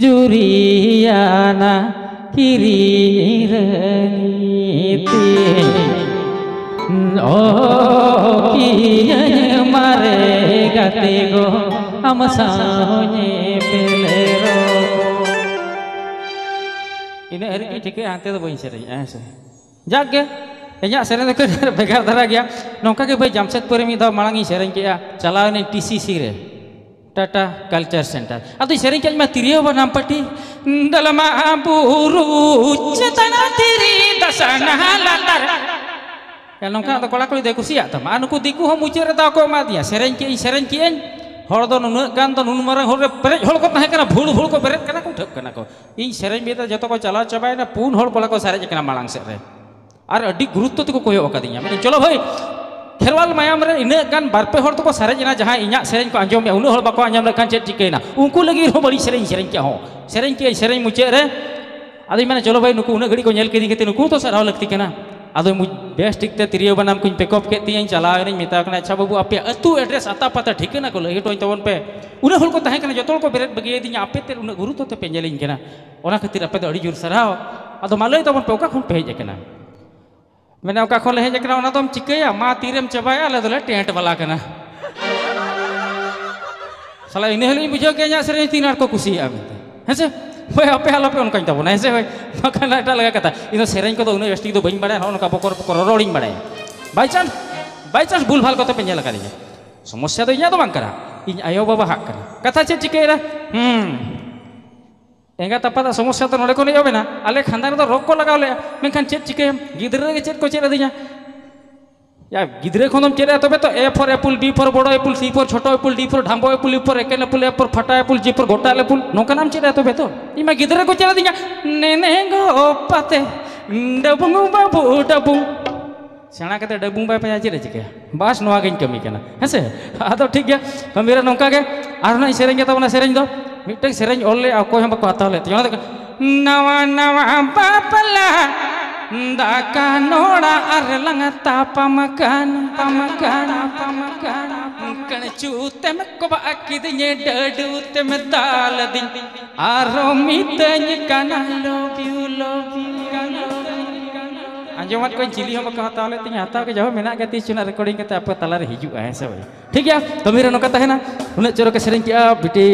Juriana kiri reliti oh kianya mare gatego amasaonye pelero ini hari ini dikit ante tuh bayi sering jaga banyak sering tu begar darah dia nongka ke bayi jamset puri mi dah malangi sering kia calawan yang TCC re Tata Culture Center atau sering kia material apa nampati dalam aburu cetana tiri dasana latar yang nongka atau kalau aku lihat kusiak tam anu ku diku hamu cer atau aku mati ya sering kia hor do nunu kan do nunu marang hor beret hol ko tahe kana bhul ko beret kana ko dhap kana ko ᱤᱧ ᱥᱮᱨᱮᱧ ᱵᱮᱛᱟ ᱡᱚᱛᱚ ᱠᱚ ᱪᱟᱞᱟᱣ ᱪᱟᱵᱟᱭᱱᱟ ᱯᱩᱱ ᱦᱚᱲ ᱯᱚᱞᱟ ᱠᱚ ᱥᱟᱨᱮᱡ ᱠᱟᱱᱟ ᱢᱟᱲᱟᱝ ᱥᱮᱫ ᱨᱮ ᱟᱨ ᱟᱹᱰᱤ ᱜᱩᱨᱩᱛᱛᱚ ᱛᱮᱠᱚ ᱠᱚᱭᱚᱜ ᱟᱠᱟᱫᱤᱧᱟ ᱢᱮᱱ ᱪᱚᱞᱚ ᱵᱷᱟᱹᱭ ᱠᱷᱮᱨᱣᱟᱞ ᱢᱟᱭᱟᱢ ᱨᱮ ᱤᱱᱟᱹᱜ ᱜᱟᱱ ᱵᱟᱨᱯᱮ ᱦᱚᱲ ᱛᱚᱠᱚ ᱥᱟᱨᱮᱡ ᱮᱱᱟ ᱡᱟᱦᱟᱸᱭ ᱤᱧᱟᱹᱜ ᱥᱮᱨᱮᱧ ᱠᱚ ᱟᱸᱡᱚᱢᱮᱜᱼᱟ ᱩᱱᱟᱹᱜ ᱦᱚᱲ ᱵᱟᱠᱚ ᱟᱸᱡᱚᱢ ᱞᱮᱠᱷᱟᱱ ᱪᱮᱫ ᱪᱤᱠᱟᱹᱭᱮᱱᱟ ᱩᱱᱠᱩ ᱞᱟᱹᱜᱤᱫ ᱦᱚᱸ ᱵᱟᱹᱲᱤᱡ ᱥᱮᱨᱮᱧ ᱠᱮᱜᱼᱟ ᱦᱚᱸ ᱥᱮᱨᱮᱧ ᱠᱮᱜᱼᱟᱹᱧ ᱥᱮᱨᱮᱧ ᱢᱩᱪᱟᱹᱫ ᱨᱮ ᱟᱫᱚᱧ ᱢᱮᱱᱟ ᱪᱚᱞᱚ ᱵᱷᱟᱹᱭ ᱱᱩᱠᱩ ᱩᱱᱟᱹᱜ ᱜᱷᱟᱹᱲᱤᱡ ᱠᱚ ᱧᱮᱞ ᱠᱤᱫᱤᱧ ᱠᱟᱛᱮ ᱱᱩᱠᱩ ᱛᱚ ᱥᱟᱨᱦᱟᱣ ᱞᱟᱹᱠᱛᱤ ᱠᱟᱱᱟ ᱟᱫᱚ ᱵᱮᱥ ᱴᱷᱤᱠ ᱛᱮ ᱛᱤᱨᱭᱳ ᱵᱟᱱᱟᱢ ᱠᱚᱧ ᱯᱮᱠᱚᱯ ᱠᱮᱫ ᱛᱤᱧᱟᱹᱧ ᱪᱟᱞᱟᱣ ᱮᱱᱟᱧ ᱢᱮᱛᱟᱣ ᱠᱟᱱᱟ ᱟᱪᱪᱷᱟ ᱵᱟᱹᱵᱩ ᱟᱯᱮᱭᱟᱜ ᱟᱹᱛᱩ ᱮᱰᱨᱮᱥ ᱟᱛᱟ ᱯᱟᱛᱟ ᱴᱷᱤᱠᱟᱹᱱᱟ ᱠᱚ ᱞᱟᱹᱭ ᱦᱚᱴᱚᱧ ᱛᱟᱵᱚᱱ ᱯᱮ ᱩᱱᱟᱹᱜ ᱦᱚᱲ ᱠᱚ ᱛᱟᱦᱮᱸ ᱠᱟᱱᱟ ᱡᱚᱛᱚ ᱦᱚᱲ ᱠᱚ ᱵᱮᱨᱮᱫ ᱵᱟᱹᱜᱤᱭᱟᱫᱤᱧᱟ ᱟᱯᱮ ᱛᱮ ᱩᱱᱟᱹᱜ ᱜᱩᱨᱩᱛᱛᱚ ᱛᱮᱯᱮ ᱧᱮᱞᱤᱧ ᱠᱟᱱᱟ ᱚᱱᱟ ᱠᱷᱟᱹᱛᱤᱨ ᱟᱯᱮ ᱫᱚ ᱟᱹᱰᱤ ᱡᱳᱨ ᱥᱟᱨᱦᱟᱣ ᱟᱫᱚ ᱢᱟ ᱞᱟᱹᱭ ᱛᱟᱵᱚᱱ ᱯᱮ ᱚᱠᱟ ᱠᱷᱚᱱ ᱯᱮ ᱦᱮᱡ ᱟᱠᱟᱱᱟ ᱢᱮᱱᱟ ᱚᱠᱟ ᱠᱷᱚᱱ ᱞᱮ ᱦᱮᱡ ᱟᱠᱟᱱᱟ ᱚᱱᱟ ᱫᱚᱢ ᱪᱤᱠᱟᱹᱭᱟ ᱢᱟ ᱛᱤᱨᱮᱢ ᱪᱟᱵᱟᱭᱟ ᱟᱞᱮ ᱫᱚᱞᱮ ᱴᱮᱸᱴ ᱵᱟᱞᱟ ᱠᱟᱱᱟ ᱥᱟᱞᱟ ᱤᱱᱟᱹ ᱦᱤᱞᱳᱜ ᱤᱧ ᱵᱩᱡᱷᱟᱹᱣ ᱠᱮᱜᱼᱟ ᱤᱧᱟᱹᱜ ᱥᱮᱨᱮᱧ ᱛᱤᱱ ᱟᱸᱴ ᱠᱚ ᱠᱩᱥᱤᱭᱟᱜᱼᱟ ᱢᱮᱱᱛᱮ ᱦᱮᱸᱥᱮ ᱦᱳᱭ ᱟᱯᱮ ᱟᱞᱚᱯᱮ ᱚᱱᱠᱟᱧ ᱛᱟᱵᱚᱱᱟ ᱦᱮᱸᱥᱮ ᱦᱳᱭ ᱵᱟᱠᱷᱟᱱ ᱮᱴᱟᱜ ᱞᱮᱠᱟ ᱠᱟᱛᱷᱟ ᱤᱧ ᱫᱚ ᱥᱮᱨᱮᱧ ᱠᱚᱫᱚ ᱩᱱᱟᱹᱜ ᱡᱟᱹᱥᱛᱤ ᱫᱚ ᱵᱟᱹᱧ ᱵᱟᱲᱟᱭᱟ ᱱᱚᱜᱼᱚ ᱱᱚᱝᱠᱟ ᱵᱚᱠᱚᱨ ᱵᱚᱠᱚᱨ ᱨᱚᱲᱤᱧ ᱵᱟᱲᱟᱭᱟ ᱵᱟᱭ ᱪᱟᱱᱥ ᱵᱷᱩᱞ ᱵᱷᱟᱞ ᱠᱚᱛᱮ ᱯᱮ ᱧᱮᱞ ᱟᱠᱟᱫᱤᱧᱟ ᱥᱚᱢᱚᱥᱥᱟ ᱫᱚ ᱤᱧᱟᱹᱜ ᱫᱚ ᱵᱟᱝ ᱠᱟᱱᱟ ᱤᱧ ᱟᱭᱳ ᱵᱟᱵᱟ ᱦᱟᱜ ᱠᱟᱱᱟ ᱠᱟᱛᱷᱟ ᱪᱮᱫ ᱪᱤᱠᱟᱹᱭᱮᱱᱟ ᱮᱸᱜᱟᱛ ᱟᱯᱟᱛᱟᱜ ᱥᱚᱢᱚᱥᱥᱟ ᱫᱚ ᱱᱚᱰᱮ ᱠᱷᱚᱱ ᱮᱦᱚᱵ ᱮᱱᱟ ᱟᱞᱮ ᱠᱷᱟᱱᱫᱟᱱ ᱨᱮᱫᱚ ᱨᱳᱜᱽ ᱠᱚ ᱞᱟᱜᱟᱣ ᱞᱮᱜᱼᱟ ᱢᱮᱱᱠᱷᱟᱱ ᱪᱮᱫ ᱪᱤᱠᱟᱹᱭᱟᱢ ᱜᱤᱫᱽᱨᱟᱹ ᱨᱮᱜᱮ ᱪᱮᱫ ᱠᱚ ᱪᱮᱫ ᱟᱹᱫᱤᱧᱟ 야 ᱜᱤᱫᱽᱨᱟᱹ ᱠᱷᱚᱱ ᱪᱮᱫ ᱛᱚᱵᱮ ᱛᱚ A for apple B for বড় apple C for ছোট apple D for ঢাম্বো apple E for Eken apple F for ফাটা apple G for গোটা apple নঙ্কানাম চেদ তবে তো ইমা গিদরে কো চেলা দিঙা নেনে গো পাতে ডবুং বাবু ডবুং सेणा कते डबुं बाय पे चेद चिका बस नोआ गई कमी कना हेसे आदो ठीक गया कमी रे नोंका के आर ना सेरेंग के तबना सेरेंग दो मिटटे सेरेंग ओले अको हम बको हाताव ले नवा नवा बापला दाका नोड़ा अर लंगता पमकान कण चूते में को बाकिदे डडूते में दाल दिन आरो मितन कना लव यू आंजोमत को चिली हम बको हाताव ले तिन हाताव के जहो मेना के तीस चुना रिकॉर्डिंग के आप तला रे हिजु है से ठीक गया कमी रे नोका तहेना उन चोरो के सेरेंग के बिटी